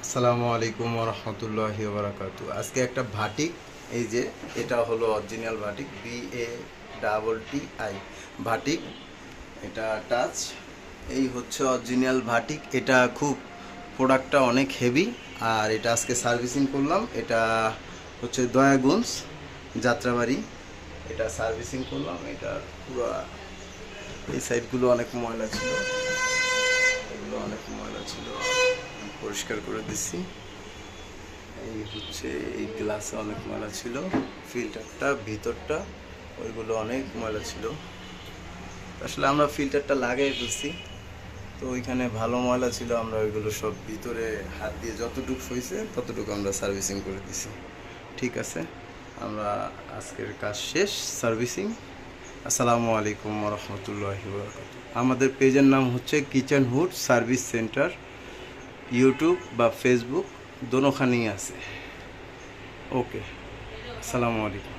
আসসালামু আলাইকুম ওরহমতুল্লাহি ওবারাকাতু। আজকে একটা ভাটিক, এই যে এটা হলো অরিজিনাল ভাটিক, BATTI ভাটিক, এটা টাচ। এই হচ্ছে অরিজিনাল ভাটিক। এটা খুব প্রোডাক্টটা অনেক হেভি। আর এটা আজকে সার্ভিসিং করলাম। এটা হচ্ছে দয়াগঞ্জ যাত্রাবাড়ি, এটা সার্ভিসিং করলাম। এটা পুরো এই সাইডগুলো অনেক ময়লা ছিল, এগুলো অনেক ময়লা ছিল, পরিষ্কার করে দিচ্ছি। এই হচ্ছে এই গ্লাসে অনেক ময়লা ছিল, ফিল্টারটা ভিতরটা ওইগুলো অনেক ময়লা ছিল। আসলে আমরা ফিল্টারটা লাগাই ফেলছি, তো ওইখানে ভালো ময়লা ছিল, আমরা ওইগুলো সব ভিতরে হাত দিয়ে যতটুকু হয়েছে ততটুকু আমরা সার্ভিসিং করে দিছি। ঠিক আছে, আমরা আজকের কাজ শেষ সার্ভিসিং। আসসালামু আলাইকুম রহমতুল্লাহি বারাকাতুহু। আমাদের পেজের নাম হচ্ছে kitchen hood service centre. YouTube বা ফেসবুক দোনোখানেই আছে। ওকে, আসসালামু আলাইকুম।